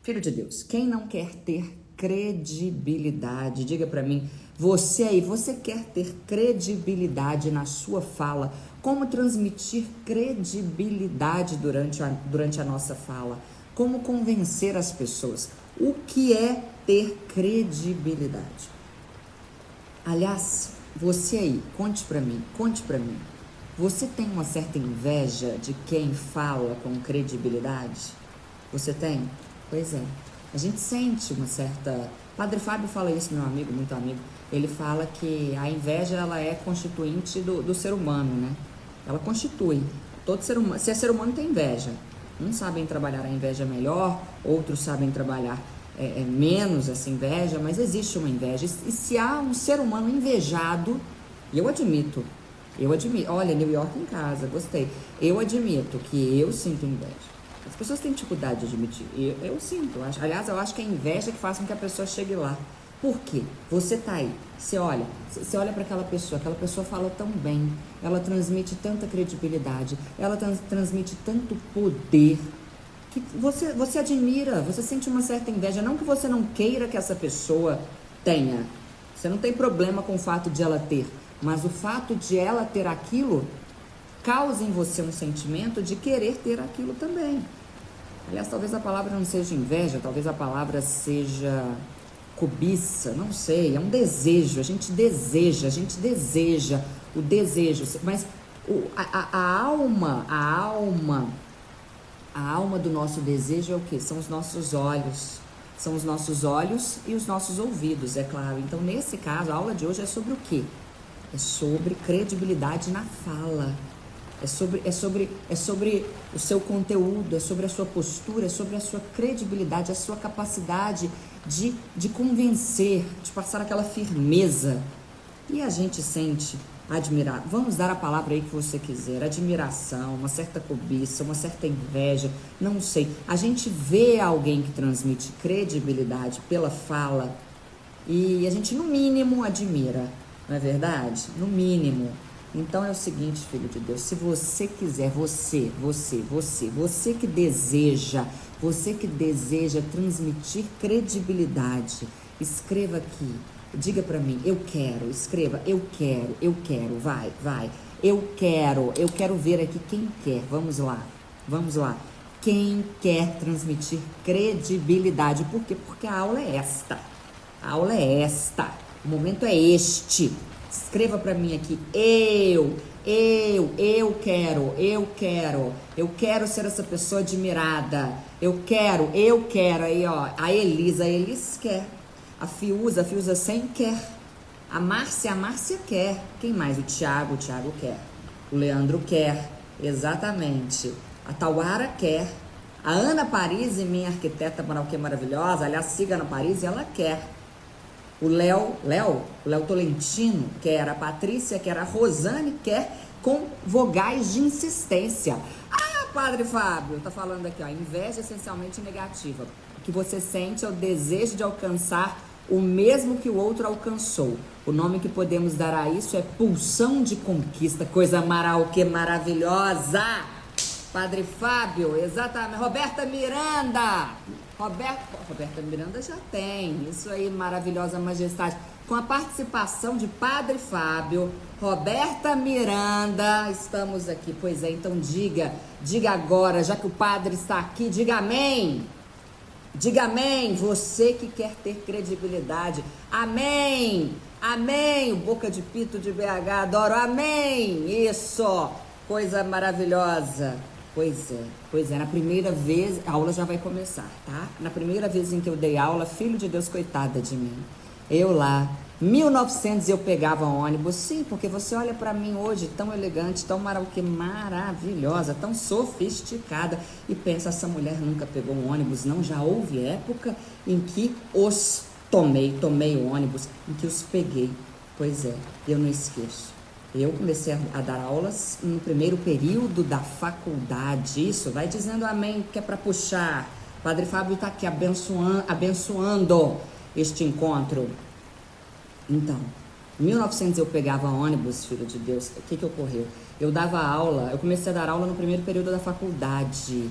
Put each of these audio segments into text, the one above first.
Filho de Deus, quem não quer ter credibilidade? Diga para mim, você aí, você quer ter credibilidade na sua fala? Como transmitir credibilidade durante a nossa fala? Como convencer as pessoas? O que é ter credibilidade? Aliás, você aí, conte para mim. Você tem uma certa inveja de quem fala com credibilidade? Você tem? Pois é. A gente sente uma certa... Padre Fábio fala isso, meu amigo, muito amigo. Ele fala que a inveja, ela é constituinte do ser humano, né? Ela constitui. Todo ser humano... Se é ser humano, tem inveja. Uns sabem trabalhar a inveja melhor, outros sabem trabalhar menos essa inveja, mas existe uma inveja. E se há um ser humano invejado, e eu admito, olha, New York em casa, gostei. Eu admito que eu sinto inveja. As pessoas têm dificuldade de admitir. Eu sinto. Aliás, eu acho que é a inveja que faz com que a pessoa chegue lá. Por quê? Você tá aí, você olha para aquela pessoa fala tão bem, ela transmite tanta credibilidade, ela transmite tanto poder, que você admira, você sente uma certa inveja. Não que você não queira que essa pessoa tenha. Você não tem problema com o fato de ela ter, mas o fato de ela ter aquilo causa em você um sentimento de querer ter aquilo também. Aliás, talvez a palavra não seja inveja, talvez a palavra seja cobiça, não sei, é um desejo, a gente deseja o desejo, mas a alma do nosso desejo é o quê? São os nossos olhos e os nossos ouvidos, é claro. Então, nesse caso, a aula de hoje é sobre o quê? É sobre credibilidade na fala. É sobre o seu conteúdo, é sobre a sua postura, é sobre a sua credibilidade, a sua capacidade de convencer, de passar aquela firmeza. E a gente sente admirar, vamos dar a palavra aí que você quiser, admiração, uma certa cobiça, uma certa inveja, não sei. A gente vê alguém que transmite credibilidade pela fala e a gente, no mínimo, admira, não é verdade? No mínimo. Então é o seguinte, filho de Deus, se você quiser, você que deseja transmitir credibilidade, escreva aqui, diga pra mim, eu quero, escreva, eu quero, vai, eu quero ver aqui quem quer, vamos lá, quem quer transmitir credibilidade, por quê? Porque a aula é esta, o momento é este. Escreva para mim aqui, eu quero ser essa pessoa admirada, eu quero, aí ó, a Elis quer, a Fiuza sem quer, a Márcia quer, quem mais? O Thiago quer, o Leandro quer, exatamente, a Tauara quer, a Ana Paris, minha arquiteta maravilhosa, aliás, siga a Ana Paris, ela quer. O Léo Tolentino quer, a Patrícia quer, a Rosane quer, com vogais de insistência. Ah, Padre Fábio, tá falando aqui, ó, inveja essencialmente negativa. O que você sente é o desejo de alcançar o mesmo que o outro alcançou. O nome que podemos dar a isso é pulsão de conquista, coisa maravilhosa. Padre Fábio, exatamente. Roberta Miranda já tem, isso aí, maravilhosa majestade. Com a participação de Padre Fábio, Roberta Miranda, estamos aqui. Pois é, então diga agora, já que o padre está aqui, diga amém. Diga amém, você que quer ter credibilidade. Amém, o Boca de Pito de BH, adoro, amém, isso, coisa maravilhosa. Pois é, na primeira vez, a aula já vai começar, tá? Na primeira vez em que eu dei aula, filho de Deus, coitada de mim. Eu lá, 1900 eu pegava ônibus, sim, porque você olha pra mim hoje tão elegante, tão maravilhosa, tão sofisticada e pensa, essa mulher nunca pegou um ônibus, não? Já houve época em que os tomei o ônibus, em que os peguei. Pois é, eu não esqueço. Eu comecei a dar aulas no primeiro período da faculdade. Isso, vai dizendo amém, que é para puxar. Padre Fábio está aqui abençoando este encontro. Então, em 1900 eu pegava ônibus, filho de Deus. O que ocorreu? Eu comecei a dar aula no primeiro período da faculdade.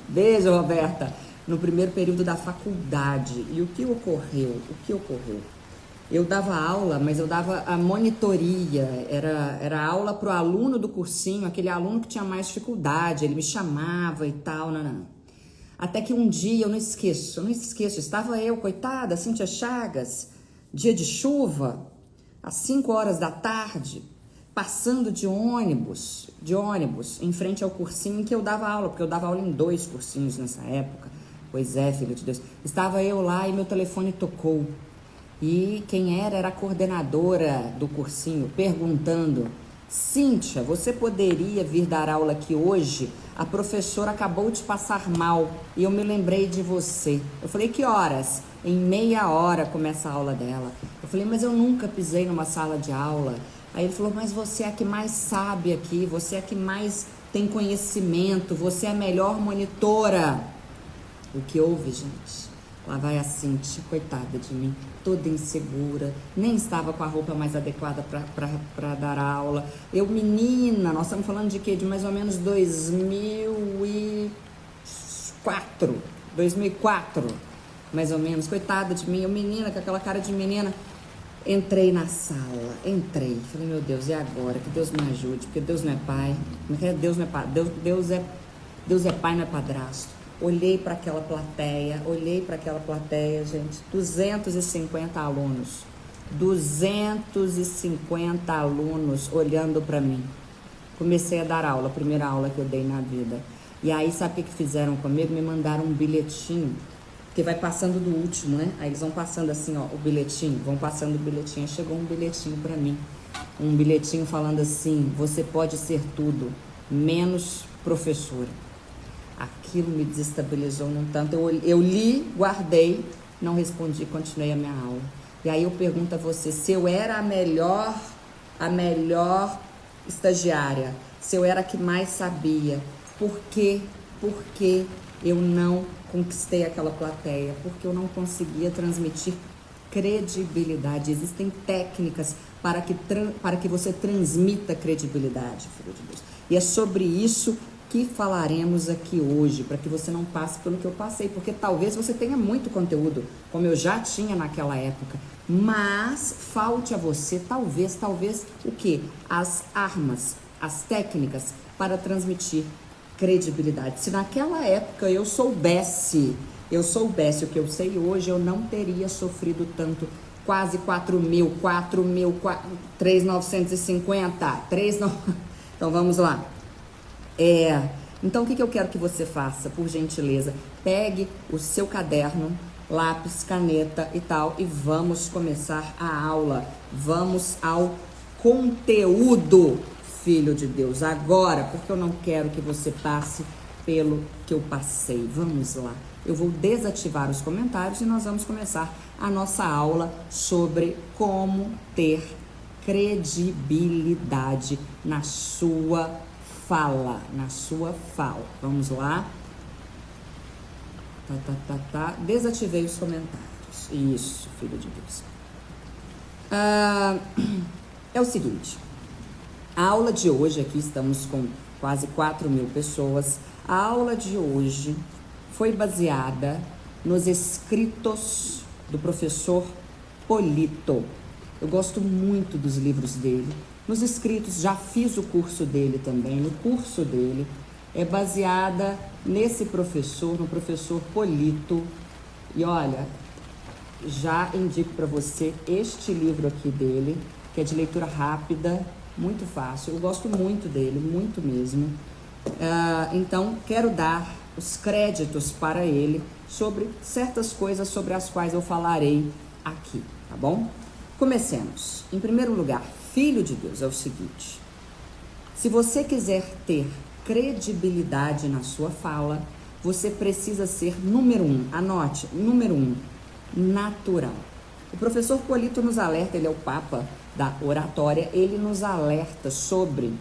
Beijo, Roberta. no primeiro período da faculdade. E o que ocorreu? Eu dava aula, mas eu dava a monitoria, era aula para o aluno do cursinho, aquele aluno que tinha mais dificuldade, ele me chamava e tal, não. Até que um dia, eu não esqueço, estava eu, coitada, Cíntia Chagas, dia de chuva, às 5 horas da tarde, passando de ônibus, em frente ao cursinho em que eu dava aula, porque eu dava aula em 2 cursinhos nessa época. Pois é, filho de Deus. Estava eu lá e meu telefone tocou. E quem era a coordenadora do cursinho, perguntando: Cíntia, você poderia vir dar aula aqui hoje? A professora acabou de passar mal e eu me lembrei de você. Eu falei: que horas? Em meia hora começa a aula dela. Eu falei: mas eu nunca pisei numa sala de aula. Aí ele falou: mas você é a que mais sabe aqui, você é a que mais tem conhecimento, você é a melhor monitora. O que houve, gente? Lá vai a Cíntia, coitada de mim, toda insegura, nem estava com a roupa mais adequada para dar aula. Eu, menina, nós estamos falando de quê? De mais ou menos 2004, mais ou menos. Coitada de mim, eu, menina, com aquela cara de menina. Entrei na sala, falei: meu Deus, e agora? Que Deus me ajude, porque Deus não é pai. Deus é pai, não é padrasto. Olhei para aquela plateia, gente, 250 alunos, 250 alunos olhando para mim. Comecei a dar aula, a primeira aula que eu dei na vida. E aí, sabe o que fizeram comigo? Me mandaram um bilhetinho, que vai passando do último, né? Aí eles vão passando assim, ó, o bilhetinho, chegou um bilhetinho para mim, um bilhetinho falando assim: você pode ser tudo, menos professora. Aquilo me desestabilizou num tanto. Eu li, guardei, não respondi, continuei a minha aula. E aí eu pergunto a você: se eu era a melhor estagiária, se eu era a que mais sabia, por que eu não conquistei aquela plateia? Porque eu não conseguia transmitir credibilidade. Existem técnicas para que você transmita credibilidade, filho de Deus. E é sobre isso que falaremos aqui hoje, para que você não passe pelo que eu passei, porque talvez você tenha muito conteúdo, como eu já tinha naquela época, mas falte a você, talvez, o quê? As armas, as técnicas para transmitir credibilidade. Se naquela época eu soubesse o que eu sei hoje, eu não teria sofrido tanto. Quase 3.950, então vamos lá. Então o que eu quero que você faça, por gentileza? Pegue o seu caderno, lápis, caneta e tal, e vamos começar a aula. Vamos ao conteúdo, filho de Deus, agora, porque eu não quero que você passe pelo que eu passei. Vamos lá. Eu vou desativar os comentários e nós vamos começar a nossa aula sobre como ter credibilidade na sua fala, Vamos lá. Desativei os comentários. Isso, filho de Deus. É o seguinte. A aula de hoje, aqui estamos com quase 4.000 pessoas. A aula de hoje foi baseada nos escritos do professor Polito. Eu gosto muito dos livros dele. Nos escritos, já fiz o curso dele também. O curso dele é baseada nesse professor, no professor Polito. E olha, já indico para você este livro aqui dele, que é de leitura rápida, muito fácil. Eu gosto muito dele, muito mesmo. Então, quero dar os créditos para ele sobre certas coisas sobre as quais eu falarei aqui, tá bom? Comecemos. Em primeiro lugar, filho de Deus, é o seguinte: se você quiser ter credibilidade na sua fala, você precisa ser, número 1, anote, número 1, natural. O professor Polito nos alerta, ele é o papa da oratória, ele nos alerta sobre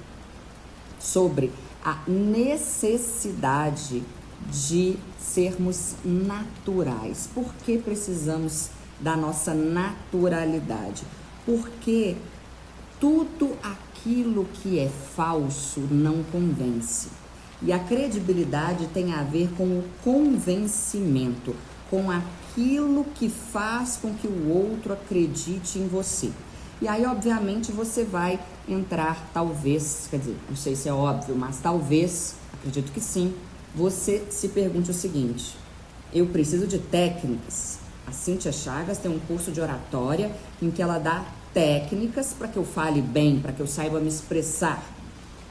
a necessidade de sermos naturais. Por que precisamos da nossa naturalidade? Porque tudo aquilo que é falso não convence. E a credibilidade tem a ver com o convencimento, com aquilo que faz com que o outro acredite em você. E aí, obviamente, você vai entrar, talvez, quer dizer, não sei se é óbvio, mas talvez, acredito que sim, você se pergunte o seguinte: eu preciso de técnicas. A Cíntia Chagas tem um curso de oratória em que ela dá técnicas para que eu fale bem, para que eu saiba me expressar.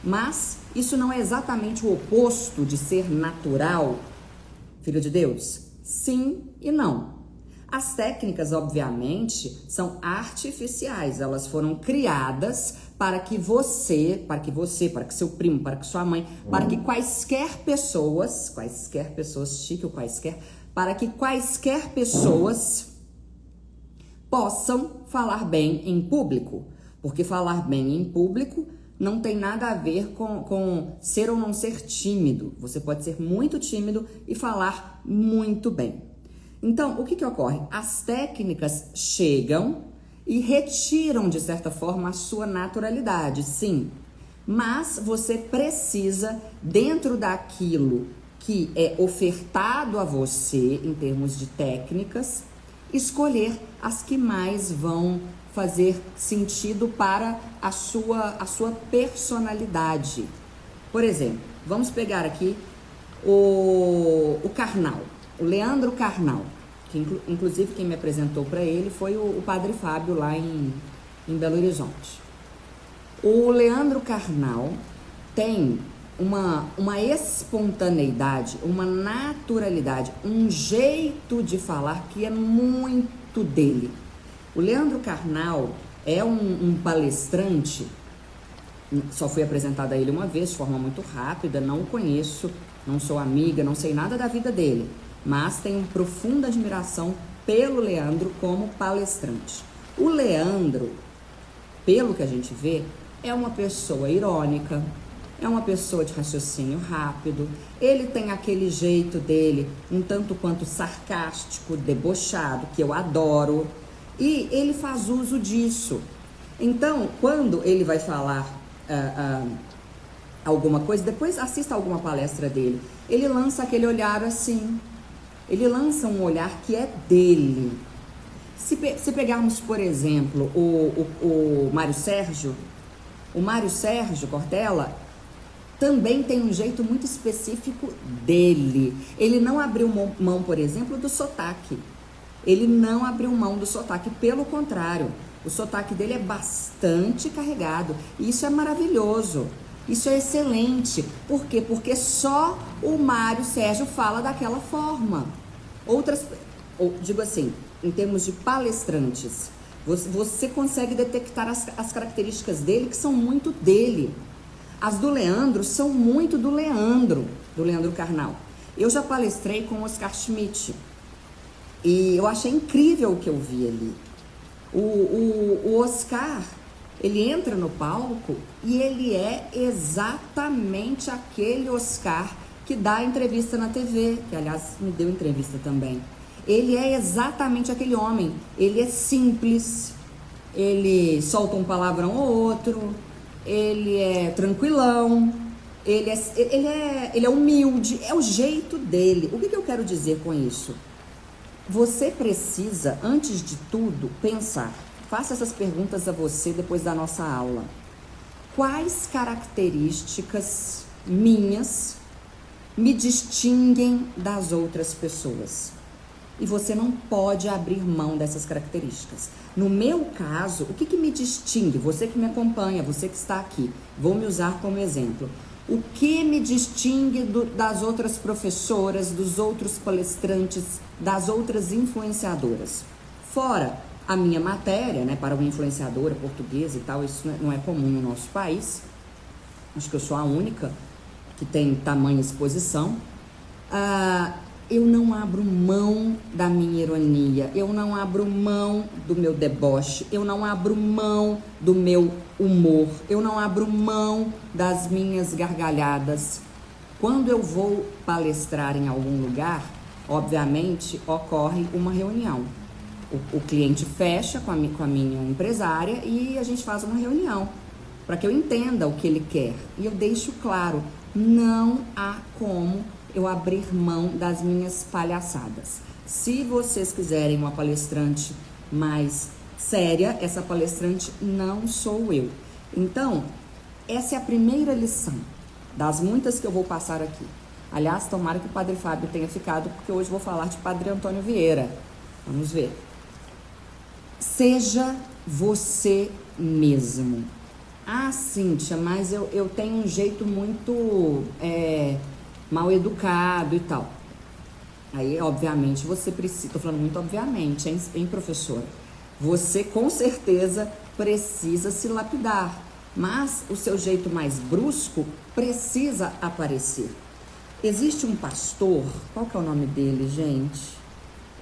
Mas isso não é exatamente o oposto de ser natural, filho de Deus? Sim e não. As técnicas, obviamente, são artificiais. Elas foram criadas para que você, para que seu primo, para que sua mãe, para que quaisquer pessoas, chique ou quaisquer, para que quaisquer pessoas possam falar bem em público. Porque falar bem em público não tem nada a ver com ser ou não ser tímido. Você pode ser muito tímido e falar muito bem. Então, o que ocorre? As técnicas chegam e retiram, de certa forma, a sua naturalidade, sim. Mas você precisa, dentro daquilo que é ofertado a você, em termos de técnicas, escolher as que mais vão fazer sentido para a sua personalidade. Por exemplo, vamos pegar aqui o Karnal. O Leandro Carnal, que inclusive quem me apresentou para ele foi o Padre Fábio lá em Belo Horizonte. O Leandro Carnal tem uma espontaneidade, uma naturalidade, um jeito de falar que é muito dele. O Leandro Carnal é um palestrante, só fui apresentada a ele uma vez, de forma muito rápida, não o conheço, não sou amiga, não sei nada da vida dele, mas tenho profunda admiração pelo Leandro como palestrante. O Leandro, pelo que a gente vê, é uma pessoa irônica, é uma pessoa de raciocínio rápido, ele tem aquele jeito dele um tanto quanto sarcástico, debochado, que eu adoro, e ele faz uso disso. Então, quando ele vai falar alguma coisa, depois assista alguma palestra dele, ele lança aquele olhar assim, ele lança um olhar que é dele. Se pegarmos, por exemplo, o Mário Sérgio, Cortella também tem um jeito muito específico dele. Ele não abriu mão, por exemplo, do sotaque. Ele não abriu mão do sotaque, pelo contrário, o sotaque dele é bastante carregado. E isso é maravilhoso, isso é excelente. Por quê? Porque só o Mário Sérgio fala daquela forma. Digo assim, em termos de palestrantes, você consegue detectar as características dele, que são muito dele. As do Leandro são muito do Leandro Carnal. Eu já palestrei com o Oscar Schmidt e eu achei incrível o que eu vi ali. O Oscar, ele entra no palco e ele é exatamente aquele Oscar que dá entrevista na TV, que aliás me deu entrevista também. Ele é exatamente aquele homem. Ele é simples, ele solta um palavrão ou outro, ele é tranquilão, ele é humilde, é o jeito dele. O que eu quero dizer com isso? Você precisa, antes de tudo, pensar. Faça essas perguntas a você depois da nossa aula. Quais características minhas me distinguem das outras pessoas? E você não pode abrir mão dessas características. No meu caso, o que me distingue? Você que me acompanha, você que está aqui, vou me usar como exemplo. O que me distingue das outras professoras, dos outros palestrantes, das outras influenciadoras? Fora a minha matéria, né, para uma influenciadora portuguesa e tal, isso não é comum no nosso país. Acho que eu sou a única que tem tamanha exposição. Eu não abro mão da minha ironia, eu não abro mão do meu deboche, eu não abro mão do meu humor, eu não abro mão das minhas gargalhadas. Quando eu vou palestrar em algum lugar, obviamente ocorre uma reunião. O cliente fecha com a minha empresária e a gente faz uma reunião para que eu entenda o que ele quer. E eu deixo claro, não há como eu abrir mão das minhas palhaçadas. Se vocês quiserem uma palestrante mais séria, essa palestrante não sou eu. Então, essa é a primeira lição das muitas que eu vou passar aqui. Aliás, tomara que o Padre Fábio tenha ficado, porque hoje vou falar de Padre Antônio Vieira. Vamos ver. Seja você mesmo. Ah, Cíntia, mas eu tenho um jeito muito mal educado e tal. Aí, obviamente, você precisa... Tô falando muito obviamente, hein, professora? Você, com certeza, precisa se lapidar. Mas o seu jeito mais brusco precisa aparecer. Existe um pastor, qual que é o nome dele, gente?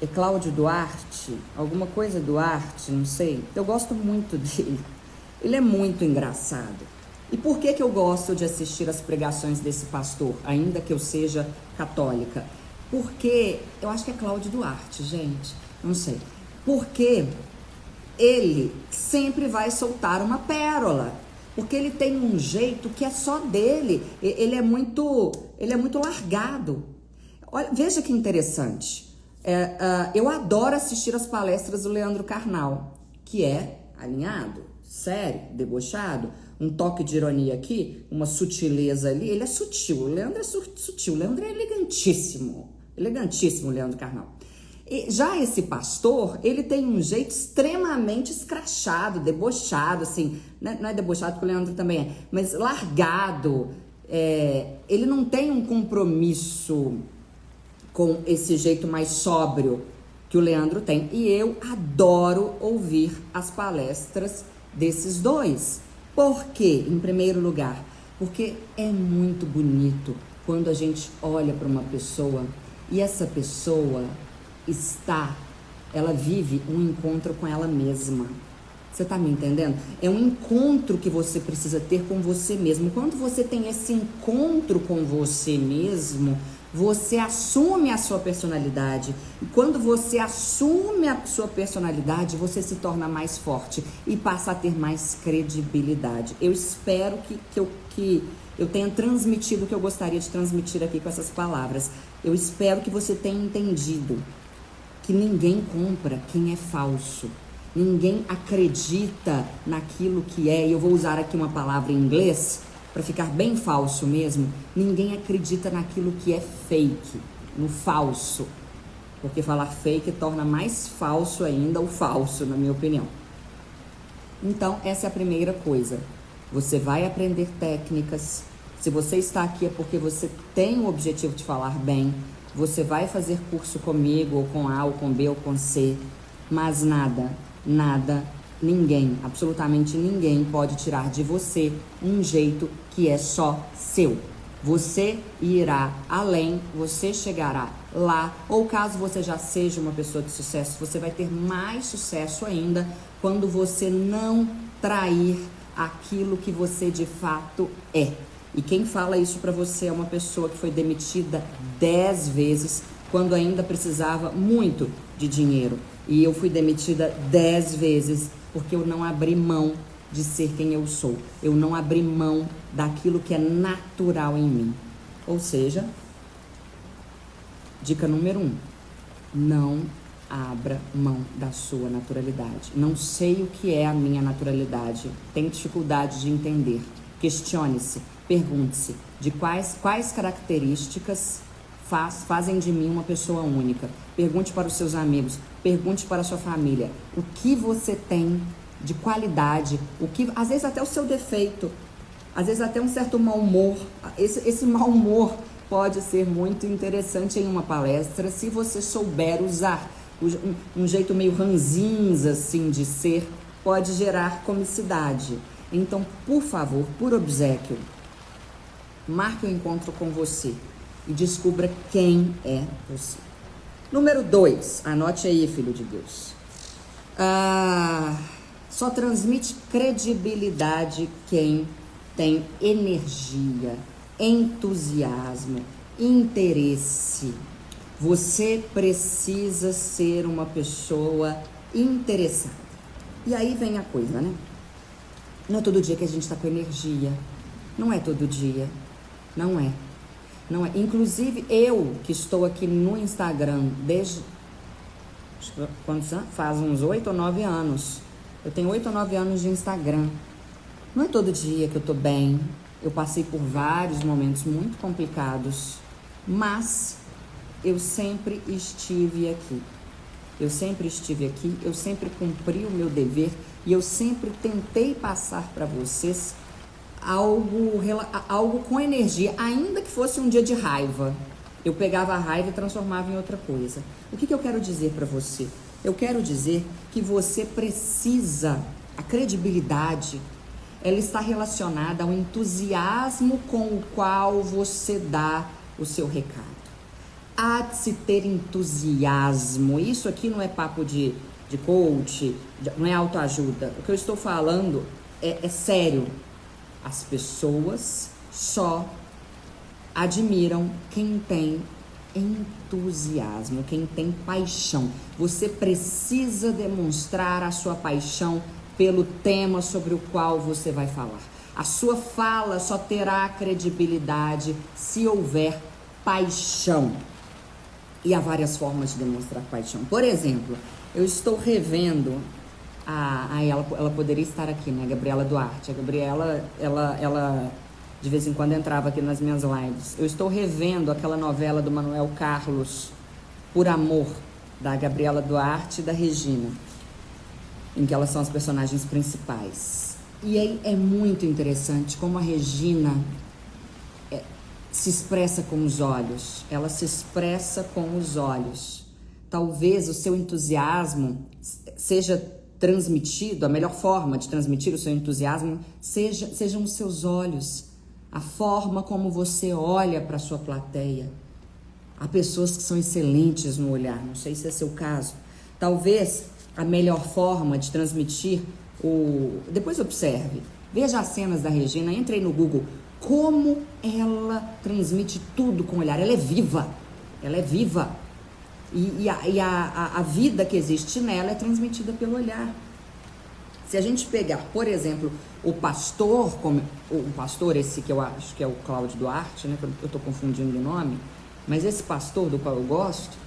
É Cláudio Duarte? Alguma coisa Duarte, não sei. Eu gosto muito dele. Ele é muito engraçado. E por que eu gosto de assistir as pregações desse pastor, ainda que eu seja católica? Porque, eu acho que é Cláudio Duarte, gente, não sei. Porque ele sempre vai soltar uma pérola. Porque ele tem um jeito que é só dele. Ele é muito largado. Olha, veja que interessante. Eu adoro assistir as palestras do Leandro Carnal, que é alinhado, sério, debochado, um toque de ironia aqui, uma sutileza ali. Ele é sutil, o Leandro é sutil, o Leandro é elegantíssimo, o Leandro Carnal. E já esse pastor, ele tem um jeito extremamente escrachado, debochado, assim, não é debochado porque o Leandro também é, mas largado. Ele não tem um compromisso com esse jeito mais sóbrio que o Leandro tem. E eu adoro ouvir as palestras desses dois. Por quê? Em primeiro lugar, porque é muito bonito quando a gente olha para uma pessoa e essa pessoa ela vive um encontro com ela mesma. Você tá me entendendo? É um encontro que você precisa ter com você mesmo. Quando você tem esse encontro com você mesmo, você assume a sua personalidade. E quando você assume a sua personalidade, você se torna mais forte e passa a ter mais credibilidade. Eu espero que eu tenha transmitido o que eu gostaria de transmitir aqui com essas palavras. Eu espero que você tenha entendido que ninguém compra quem é falso. Ninguém acredita naquilo que é, e eu vou usar aqui uma palavra em inglês, para ficar bem falso mesmo. Ninguém acredita naquilo que é fake, no falso. Porque falar fake torna mais falso ainda o falso, na minha opinião. Então, essa é a primeira coisa. Você vai aprender técnicas. Se você está aqui é porque você tem o objetivo de falar bem. Você vai fazer curso comigo, ou com A, ou com B, ou com C. Mas nada, ninguém, absolutamente ninguém pode tirar de você um jeito que é só seu. Você irá além, você chegará lá, ou caso você já seja uma pessoa de sucesso, você vai ter mais sucesso ainda quando você não trair aquilo que você de fato é. E quem fala isso pra você é uma pessoa que foi demitida 10 vezes quando ainda precisava muito de dinheiro. E eu fui demitida 10 vezes porque eu não abri mão de ser quem eu sou. Eu não abri mão daquilo que é natural em mim. Ou seja, dica número 1, não abra mão da sua naturalidade. Não sei o que é a minha naturalidade. Tenho dificuldade de entender. Questione-se, pergunte-se de quais características fazem de mim uma pessoa única. Pergunte para os seus amigos, pergunte para a sua família o que você tem de qualidade, às vezes até o seu defeito, às vezes até um certo mau humor. Esse mau humor pode ser muito interessante em uma palestra se você souber usar. Um jeito meio ranzinza assim de ser pode gerar comicidade. Então, por favor, por obséquio, marque um encontro com você e descubra quem é você. Número 2, anote aí, filho de Deus. Só transmite credibilidade quem tem energia, entusiasmo, interesse. Você precisa ser uma pessoa interessada. E aí vem a coisa, né? Não é todo dia que a gente tá com energia. Não é todo dia. Não é. Não é. Inclusive, eu que estou aqui no Instagram desde... quantos anos? Faz uns 8 ou 9 anos. Eu tenho 8 ou 9 anos de Instagram. Não é todo dia que eu tô bem. Eu passei por vários momentos muito complicados. Mas eu sempre estive aqui. Eu sempre estive aqui. Eu sempre cumpri o meu dever. E eu sempre tentei passar para vocês algo com energia. Ainda que fosse um dia de raiva. Eu pegava a raiva e transformava em outra coisa. O que eu quero dizer para você? Eu quero dizer que você precisa, a credibilidade, ela está relacionada ao entusiasmo com o qual você dá o seu recado. Há de se ter entusiasmo. Isso aqui não é papo de coach, não é autoajuda. O que eu estou falando é sério. As pessoas só admiram quem tem entusiasmo, quem tem paixão. Você precisa demonstrar a sua paixão pelo tema sobre o qual você vai falar. A sua fala só terá credibilidade se houver paixão. E há várias formas de demonstrar paixão. Por exemplo, eu estou revendo ela poderia estar aqui, né? A Gabriela Duarte. A Gabriela, ela de vez em quando entrava aqui nas minhas lives. Eu estou revendo aquela novela do Manuel Carlos, Por Amor, da Gabriela Duarte e da Regina, em que elas são as personagens principais. E aí é muito interessante como a Regina se expressa com os olhos. Ela se expressa com os olhos. Talvez o seu entusiasmo seja transmitido, a melhor forma de transmitir o seu entusiasmo sejam os seus olhos. A forma como você olha para a sua plateia. Há pessoas que são excelentes no olhar, não sei se é seu caso. Talvez a melhor forma de transmitir Depois observe, veja as cenas da Regina, entre aí no Google, como ela transmite tudo com o olhar. Ela é viva, ela é viva. E a vida que existe nela é transmitida pelo olhar. Se a gente pegar, por exemplo, o pastor esse que eu acho que é o Cláudio Duarte, né? Eu estou confundindo o nome, mas esse pastor do qual eu gosto,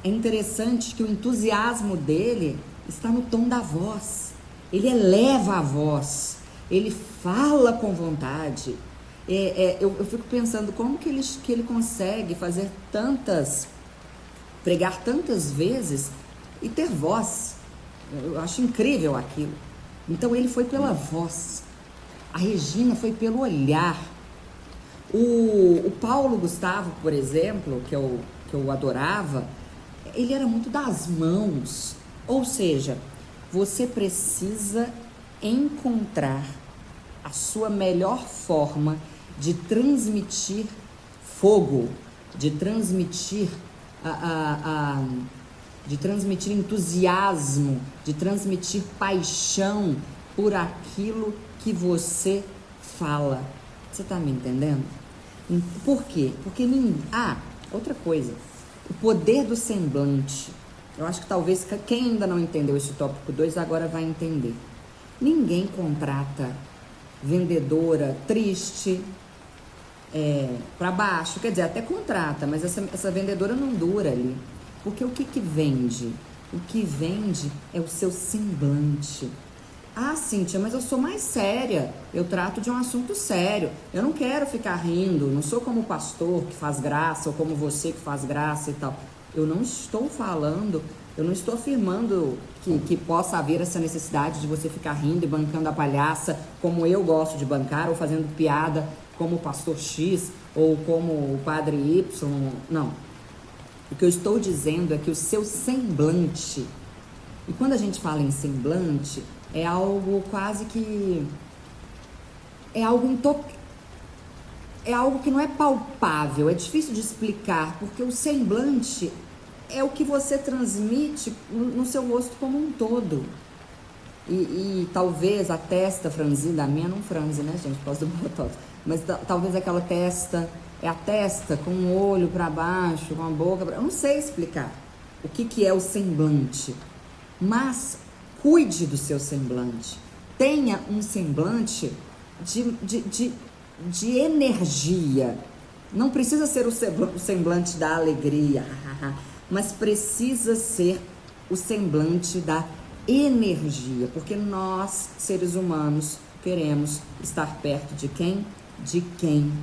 é interessante que o entusiasmo dele está no tom da voz. Ele eleva a voz, ele fala com vontade. Eu fico pensando como que ele consegue pregar tantas vezes e ter voz. Eu acho incrível aquilo. Então ele foi pela voz, a Regina foi pelo olhar. O Paulo Gustavo, por exemplo, que eu adorava, ele era muito das mãos. Ou seja, você precisa encontrar a sua melhor forma de transmitir fogo, de transmitir entusiasmo, de transmitir paixão por aquilo que você fala. Você tá me entendendo? Por quê? Porque outra coisa, o poder do semblante. Eu acho que talvez quem ainda não entendeu esse tópico 2 agora vai entender. Ninguém contrata vendedora triste, para baixo, quer dizer, até contrata, mas essa vendedora não dura ali. Porque o que vende? O que vende é o seu semblante. Cíntia, mas eu sou mais séria, eu trato de um assunto sério, eu não quero ficar rindo, não sou como o pastor que faz graça, ou como você que faz graça e tal. Eu não estou afirmando que possa haver essa necessidade de você ficar rindo e bancando a palhaça, como eu gosto de bancar, ou fazendo piada como o pastor X, ou como o padre Y, não. O que eu estou dizendo é que o seu semblante, e quando a gente fala em semblante, é algo quase que... É algo que não é palpável, é difícil de explicar, porque o semblante é o que você transmite no seu rosto como um todo. E talvez a testa franzida, a minha não franze, né, gente, por causa do botox, mas talvez aquela testa, é a testa com o olho para baixo, com a boca, eu não sei explicar o que é o semblante, mas cuide do seu semblante, tenha um semblante de energia. Não precisa ser o semblante da alegria, mas precisa ser o semblante da energia, porque nós, seres humanos, queremos estar perto de quem? De quem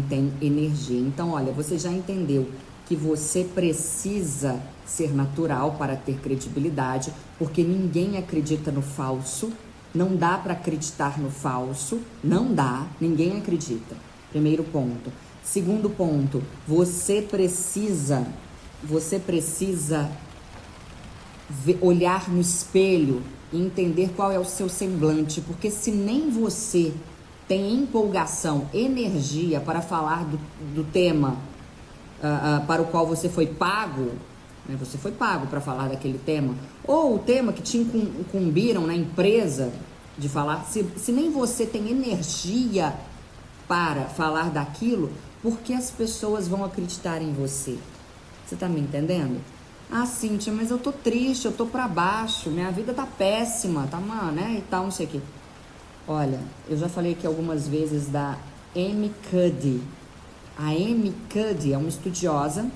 tem energia. Então, olha, você já entendeu que você precisa ser natural para ter credibilidade, porque ninguém acredita no falso. Não dá para acreditar no falso, não dá, ninguém acredita. Primeiro ponto. Segundo ponto, você precisa olhar no espelho e entender qual é o seu semblante, porque se nem você tem empolgação, energia para falar do tema para o qual você foi pago, né? Você foi pago para falar daquele tema, ou o tema que te incumbiram na empresa de falar, se nem você tem energia para falar daquilo, por que as pessoas vão acreditar em você? Você tá me entendendo? Ah, Cíntia, mas eu tô triste, eu tô pra baixo, minha vida tá péssima, tá, mano, né, e tal, não sei o quê. Olha, eu já falei aqui algumas vezes da Amy Cuddy. A Amy Cuddy é uma estudiosa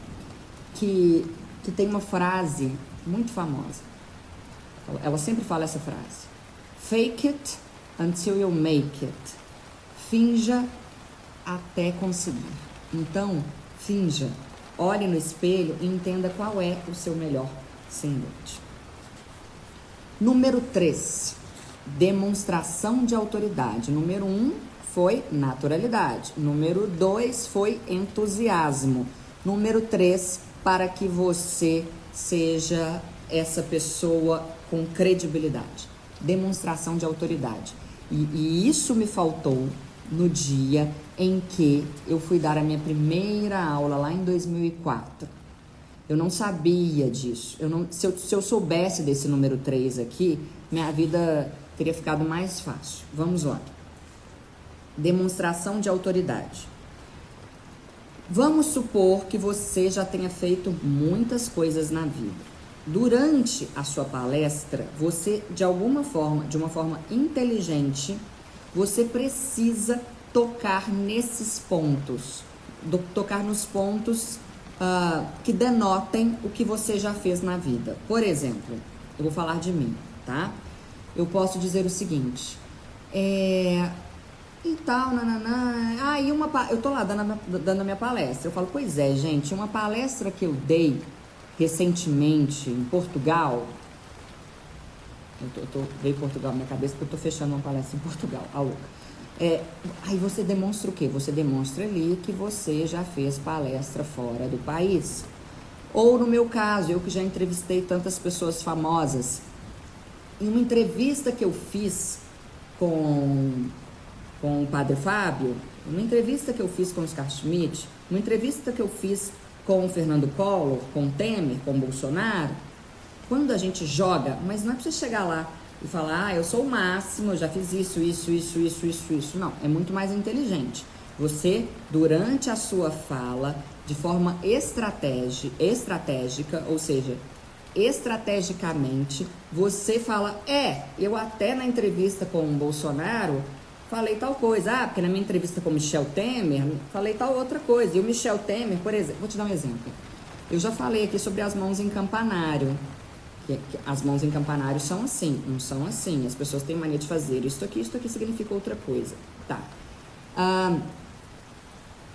que tem uma frase muito famosa. Ela sempre fala essa frase. Fake it until you make it. Finja até conseguir. Então, finja. Olhe no espelho e entenda qual é o seu melhor semblante. Número 3. Demonstração de autoridade. Número 1 foi naturalidade. Número 2 foi entusiasmo. Número 3, para que você seja essa pessoa com credibilidade. Demonstração de autoridade. E isso me faltou no dia em que eu fui dar a minha primeira aula lá em 2004. Eu não sabia disso. Se eu soubesse desse número 3 aqui, minha vida teria ficado mais fácil. Vamos lá. Demonstração de autoridade. Vamos supor que você já tenha feito muitas coisas na vida. Durante a sua palestra, você, de uma forma inteligente, você precisa tocar nesses pontos, tocar nos pontos que denotem o que você já fez na vida. Por exemplo, eu vou falar de mim, tá? Eu posso dizer o seguinte, e tal, nananã, eu tô lá dando a minha palestra, eu falo, pois é, gente, uma palestra que eu dei recentemente em Portugal, veio Portugal na minha cabeça porque eu tô fechando uma palestra em Portugal, a louca. Aí você demonstra o quê? Você demonstra ali que você já fez palestra fora do país. Ou no meu caso, eu que já entrevistei tantas pessoas famosas, em uma entrevista que eu fiz com o Padre Fábio, uma entrevista que eu fiz com o Oscar Schmidt, uma entrevista que eu fiz com o Fernando Collor, com o Temer, com o Bolsonaro, quando a gente joga, mas não é pra você chegar lá e falar, eu sou o máximo, eu já fiz isso. Não, é muito mais inteligente. Você, durante a sua fala, de forma estratégica, ou seja, estrategicamente, você fala, eu até na entrevista com o Bolsonaro falei tal coisa, porque na minha entrevista com o Michel Temer, falei tal outra coisa. E o Michel Temer, por exemplo, vou te dar um exemplo. Eu já falei aqui sobre as mãos em campanário. Que as mãos em campanário são assim, não são assim. As pessoas têm mania de fazer isso aqui significa outra coisa. Tá.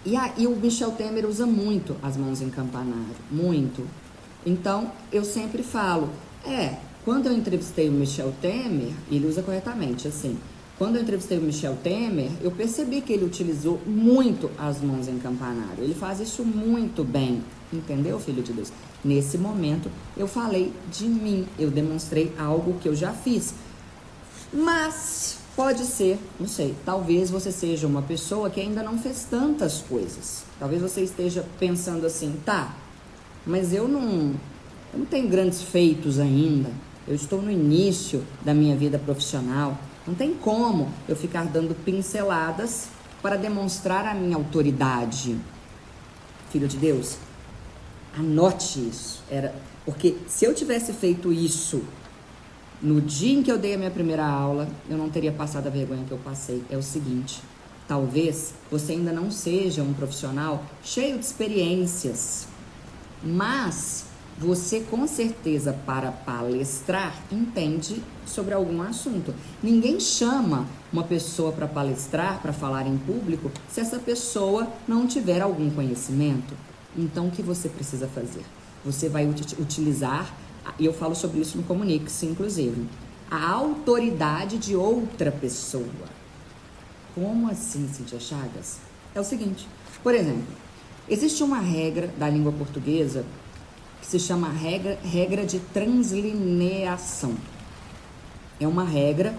E o Michel Temer usa muito as mãos em campanário, muito. Então, eu sempre falo, quando eu entrevistei o Michel Temer, ele usa corretamente, assim. Quando eu entrevistei o Michel Temer, eu percebi que ele utilizou muito as mãos em campanário. Ele faz isso muito bem, entendeu, filho de Deus? Nesse momento, eu falei de mim, eu demonstrei algo que eu já fiz. Mas pode ser, não sei, talvez você seja uma pessoa que ainda não fez tantas coisas. Talvez você esteja pensando assim, tá, mas eu não tenho grandes feitos ainda. Eu estou no início da minha vida profissional. Não tem como eu ficar dando pinceladas para demonstrar a minha autoridade. Filho de Deus, anote isso. Porque se eu tivesse feito isso no dia em que eu dei a minha primeira aula, eu não teria passado a vergonha que eu passei. É o seguinte, talvez você ainda não seja um profissional cheio de experiências, mas você com certeza para palestrar entende sobre algum assunto. Ninguém chama uma pessoa para palestrar, para falar em público, se essa pessoa não tiver algum conhecimento. Então o que você precisa fazer? Você vai utilizar, e eu falo sobre isso no Comunique-se, inclusive, a autoridade de outra pessoa. Como assim, Cíntia Chagas? É o seguinte, por exemplo, existe uma regra da língua portuguesa que se chama regra de translineação. É uma regra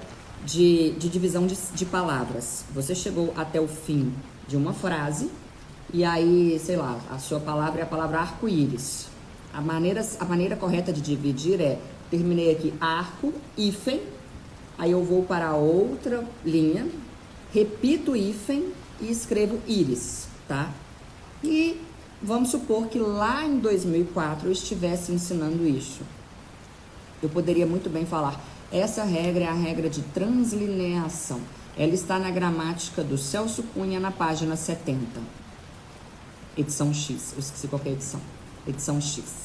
de divisão de palavras. Você chegou até o fim de uma frase e aí, sei lá, a sua palavra é a palavra arco-íris. A maneira correta de dividir é, terminei aqui arco, hífen, aí eu vou para outra linha, repito hífen e escrevo íris, tá? E vamos supor que lá em 2004 eu estivesse ensinando isso. Eu poderia muito bem falar, essa regra é a regra de translineação. Ela está na gramática do Celso Cunha na página 70. Edição X, eu esqueci qual que é a edição. Edição X.